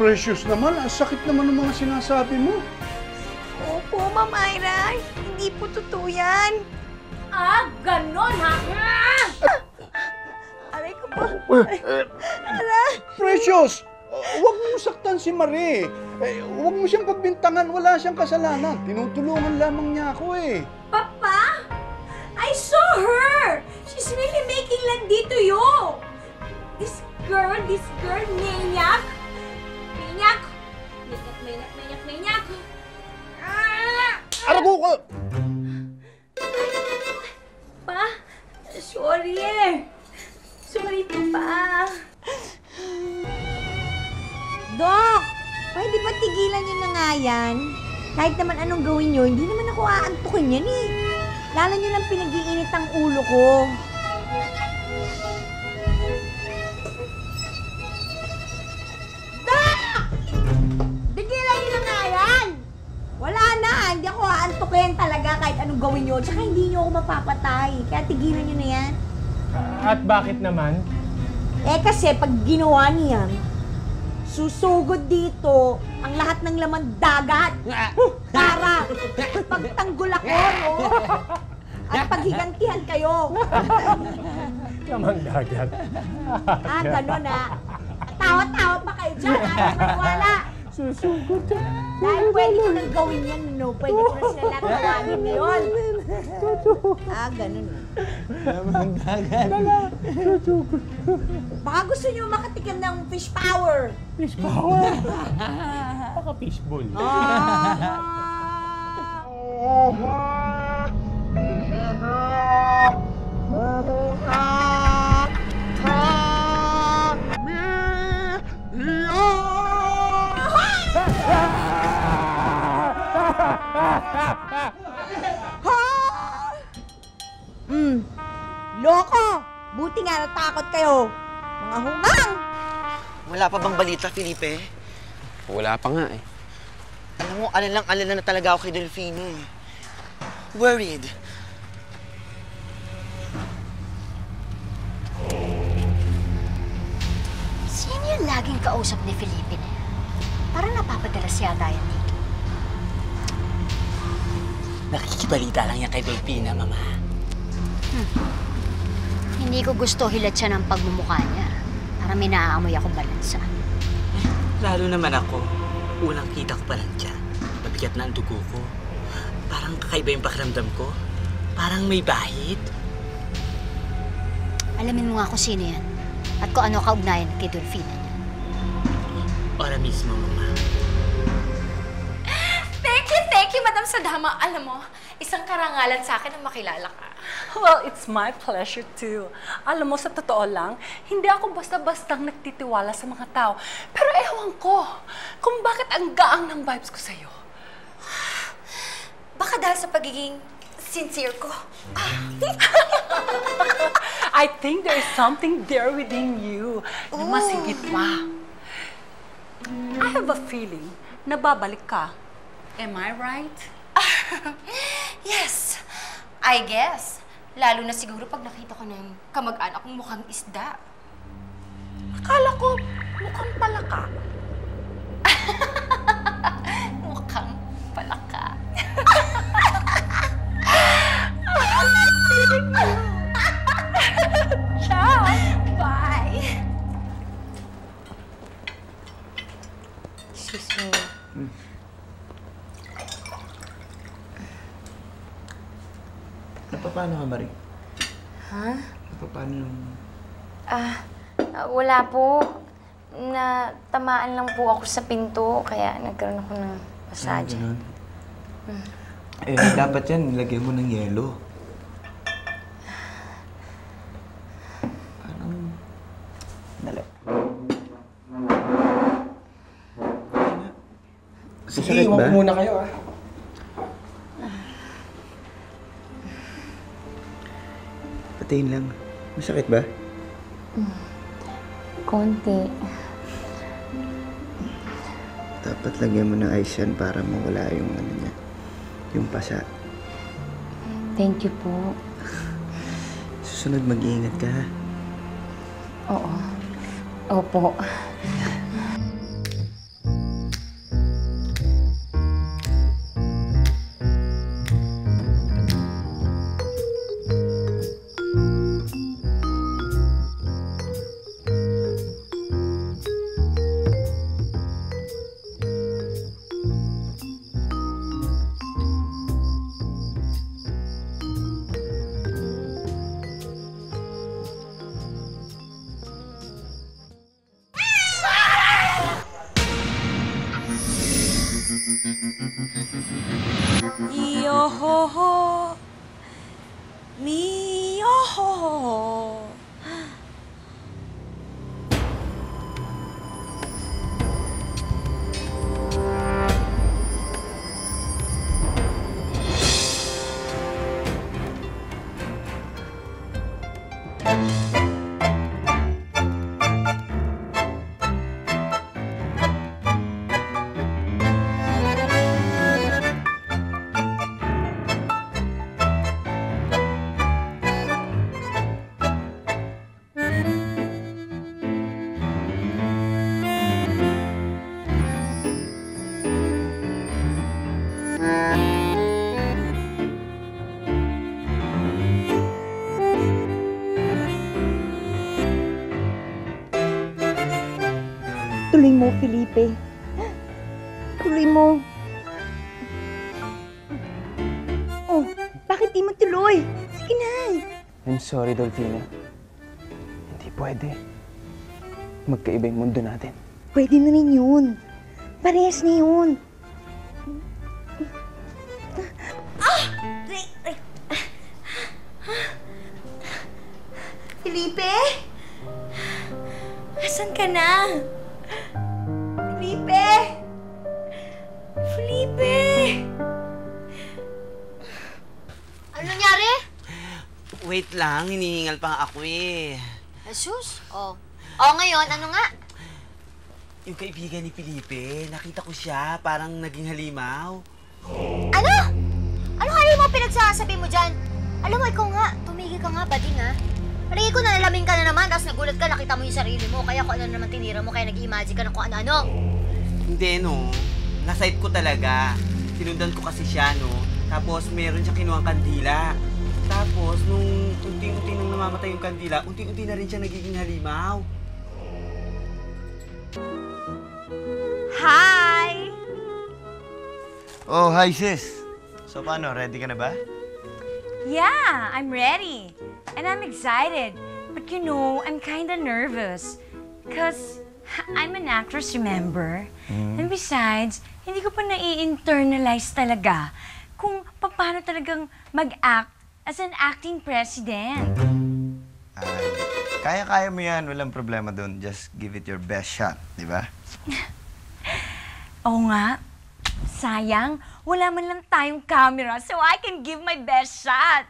Precious naman, ang sakit naman ng mga sinasabi mo. Opo, Ma'am Ira. Hindi po totoo yan. Ah, ganon ha? Aray ko po. Aray. Precious! Huwag mo saktan si Marie. Huwag mo siyang pagbintangan. Wala siyang kasalanan. Tinutulungan lamang niya ako eh. Papa? I saw her! She's really making landi to you! This girl, maniac! Maniac! Maniac! Arago ko! Pa, sorry eh. Sorry po, pa. Dok, pwede ba tigilan niyo na nga yan? Kahit naman anong gawin niyo, hindi naman ako aantukin yan eh. Lalo niyo lang pinag-iinit ang ulo ko. Dok! Tigilan niyo na nga yan! Wala na, hindi ako aantukin talaga kahit anong gawin niyo. Tsaka hindi niyo ako mapapatay. Kaya tigilan niyo na yan. At bakit naman? Eh kasi pag ginawa niyan, susugod dito ang lahat ng laman dagat para pagtanggol ako, no? At paghigantihan kayo. Lamang dagat. Ganon Tawa-tawa pa kayo dyan, ayaw maniwala. Susugod. Dahil pwede ko nang gawin yan, no? Pwede ko na sila lahat tawagin ngayon. Ganon. Lamang dagat. Baka gusto niyo makatikim ng fish power. Fish power. Baka fishbowl. Loko! Buti nga natakot kayo. Mga humang! Wala pa bang balita, Felipe? Wala pa nga eh. Alam mo, alala na talaga ako kay Delfino eh. Worried. Sino yung laging kausap ni Felipe na yan? Parang napapadalas yata yan dito. Nakikibalita lang yan kay Delfina, Mama. Hindi ko gusto hilat siya ng pagmumukha niya. Para may naaamoy akong balansa. Lalo naman ako. Unang kita ko pa lang siya. Mabigat na ang dugo ko. Parang kakaiba yung pakiramdam ko. Parang may bahid. Alamin mo nga kung sino yan. At kung ano kaugnayan kay Delfina niya. Ora mismo, Mama. Thank you, Madam Sadama. Alam mo, isang karangalan sa akin na makilala ka. Well, it's my pleasure too. Alam mo, sa totoo lang, hindi ako basta-bastang nagtitiwala sa mga tao. Pero ewan ko kung bakit ang gaang ng vibes ko sa'yo. Baka dahil sa pagiging sincere ko. I think there is something there within you na mas higit pa. I have a feeling na babalik ka. Am I right? Yes, I guess. Lalo na siguro pag nakita ko ng kamag-anak kong mukhang isda. Akala ko mukhang palaka. Mukhang palaka. Ciao! Bye! Excuse me. Paano ka, Marie? Ha? Paano yung... Wala po. Natamaan lang po ako sa pinto, kaya nagkaroon ako ng massage. Dapat yan, nilagyan mo ng yelo. Parang... Dali. Sige, iwan ko muna kayo, Patingin lang. Masakit ba? Konti. Dapat lagyan mo ng ice yan para mawala yung ano niya. Yung pasa. Thank you po. Susunod mag-iingat ka, ha? Oo. Opo. Tuloy mo, Felipe. Tuloy mo. Oh, bakit di mo tuloy? Sige na. I'm sorry, Dolphina. Hindi pwede. Magkaiba yung mundo natin. Pwede na rin yun. Parehas na yun. Felipe? Asan ka na? Felipe? Felipe? Ano nangyari? Wait lang, hinihingal pa nga ako eh. Jesus? Oh. Oh, ngayon, ano nga? Yung kaibigan ni Felipe, nakita ko siya, parang naging halimaw. Ano? Ano kaya mo pinagsasabi mo dyan? Alam mo, ikaw nga, tumigil ka nga, bading ha? Palagi ko nalalamin ka na naman, tapos nagulat ka, nakita mo yung sarili mo, kaya kung ano naman tinira mo, kaya nag-imagine ka ng kung ano-ano. Hindi, no. Naside ko talaga. Sinundan ko kasi siya, no. Tapos meron siya kinuhang kandila. Tapos, nung unti-unti nung namamatay yung kandila, unti-unti na rin siya nagiging halimaw. Hi! Oh, hi sis. So paano, ready ka na ba? Yeah, I'm ready. And I'm excited. But you know, I'm kinda nervous. Because I'm an actress, remember? And besides, hindi ko pa nai-internalize talaga kung paano talagang mag-act as an acting president. Ay, kaya-kaya mo yan. Walang problema doon. Just give it your best shot, di ba? Oo nga. Sayang, wala man lang tayong camera so I can give my best shot.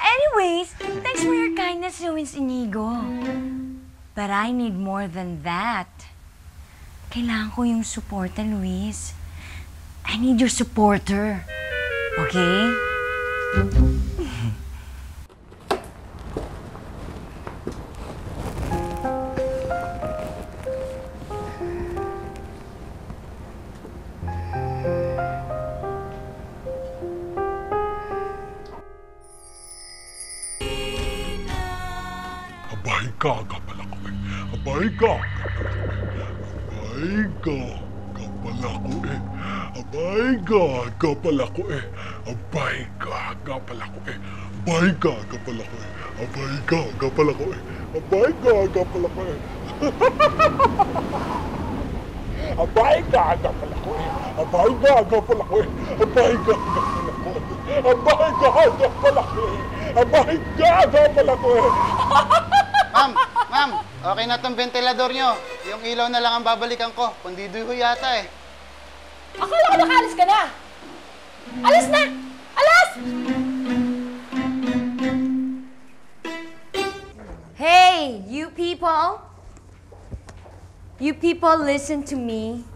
Anyways, thanks for your kindness, Luis Inigo. But I need more than that. Kailangan ko yung suporta, Luis. I need your supporter. Okay? Abay, gaga pala ko eh. Abay, gaga pala ko eh. Abay, gaga pala ko eh. Abay, gaga pala ko eh. Abay, gaga pala ko eh. Abay, gaga pala ko eh. Abay, gaga pala ko eh. Abay, gaga pala ko eh. Abay, gaga pala ko eh. Abay, gaga pala ko eh. Abay, gaga pala ko eh. Abay, gaga pala ko eh. Ma'am, okay na tong ventilador nyo. Yung ilaw na lang ang babalikan ko. Kundi duho yata eh. Akala ko nakalis ka na! Alis na! Alis! Hey, you people! You people listen to me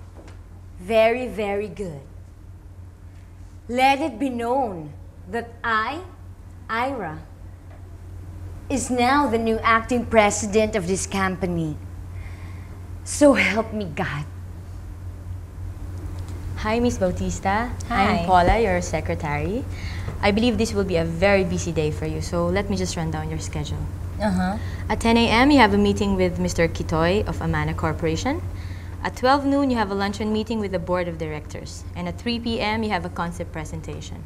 very, very good. Let it be known that Ira, is now the new acting president of this company. So help me God. Hi, Miss Bautista. Hi. I'm Paula, your secretary. I believe this will be a very busy day for you, so let me just run down your schedule. At 10 a.m., you have a meeting with Mr. Kitoy of Amana Corporation. At 12 noon, you have a luncheon meeting with the board of directors. And at 3 p.m., you have a concept presentation.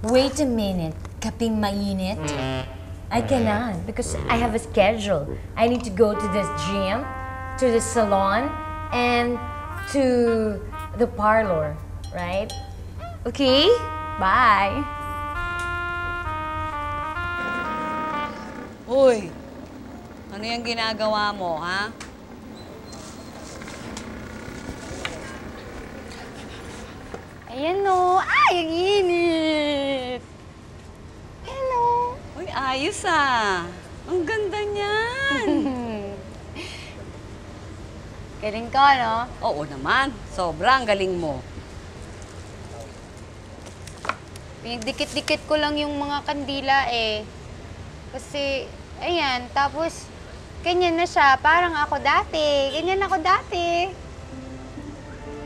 Wait a minute. Kaping mainit? I cannot because I have a schedule. I need to go to the gym, to the salon, and to the parlor, right? Okay? Bye. Uy, ano yung ginagawa mo, ha? Ayan o. Ay, ang init! Hello! Uy, ayos ah. Ang ganda niyan. Galing ka, no? Oo naman. Sobrang galing mo. Pinagdikit-dikit ko lang yung mga kandila eh. Kasi, ayan, tapos, ganyan na siya. Parang ako dati. Ganyan ako dati.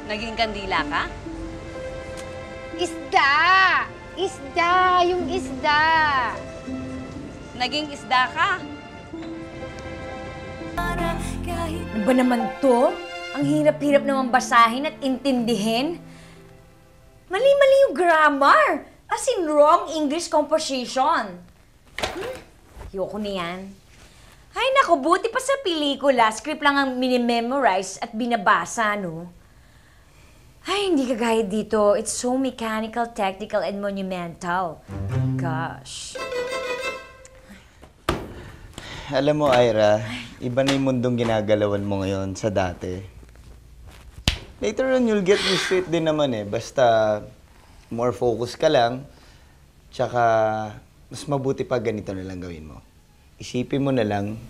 Naging kandila ka? Isda! Isda! Yung isda! Naging isda ka? Ano ba naman to? Ang hirap-hirap naman basahin at intindihin. Mali-mali yung grammar. As in wrong English composition. Ayoko na yan. Ay naku, buti pa sa pelikula. Script lang ang minimemorize at binabasa, no? Ay, hindi kagaya dito. It's so mechanical, technical, and monumental. Gosh. Alam mo, Ira, iba na yung mundong ginagalawan mo ngayon sa dati. Later on, you'll get used to it din naman eh. Basta more focus ka lang, tsaka mas mabuti pa ganito na lang gawin mo. Isipin mo na lang,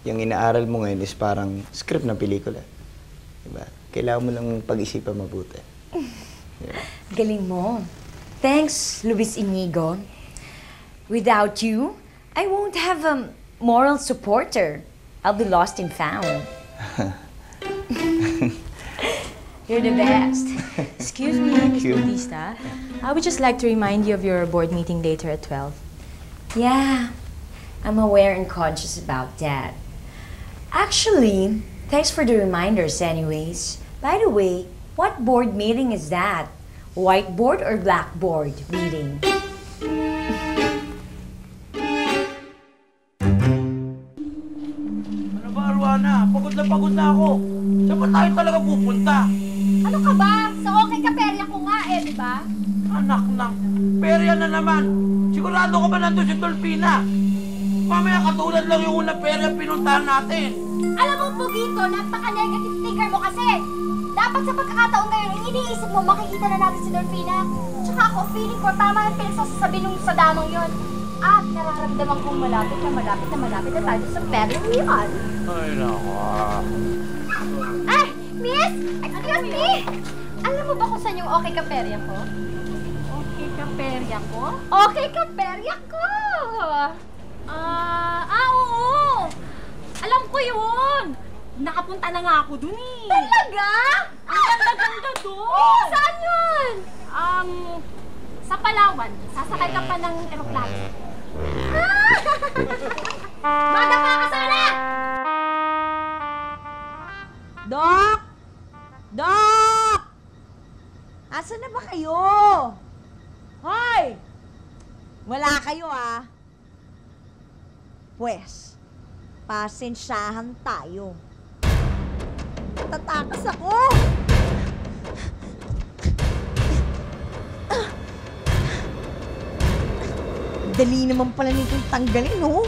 yung inaaral mo ngayon is parang script ng pelikula. Diba? Kailangan mo lang pag-isipan mabuti. Diba? Galing mo. Thanks, Luis Inigo. Without you, I won't have a moral supporter. I'll be lost and found. You're the best. Excuse me, Miss Bautista. I would just like to remind you of your board meeting later at 12. Yeah, I'm aware and conscious about that. Actually, thanks for the reminders anyways. By the way, what board meeting is that? Whiteboard or blackboard meeting? Ano ba, Arwana? Pagod na ako. Saan ba tayo talaga pupunta? Ano ka ba? Sa okay ka perya ko nga eh, di ba? Anak na, perya na naman. Sigurado ka ba nandun si Dolpina? Mamaya katulad lang yung unang perya pinuntahan natin. Alam mo, Pugito, napaka-negative thinker mo kasi. Dapat sa pagkakataon ngayon, ang iniisip mo, makikita na natin si Dolpina. Tsaka ako, feeling ko, tama yung pinagsasabi nung sa damang yon. At nararamdaman kong malapit na tayo sa perya yun. Ay, nako. Ay, miss! Excuse me! Alam mo ba kung saan yung okay ka perya ko? Okay ka perya ko? Okay ka perya ko! Oo! Alam ko yun! Nakapunta na nga ako dun eh. Talaga? Ang ganda-ganda dun! Oh, saan yun? Sa Palawan. Sasakay ka pa ng eroplano. Madama ka sana! Doc! Doc! Asan na ba kayo? Hoy! Wala kayo ah. Pwes, pasensyahan tayo. Tatakas ako! Dali naman pala nitong tanggalin, no?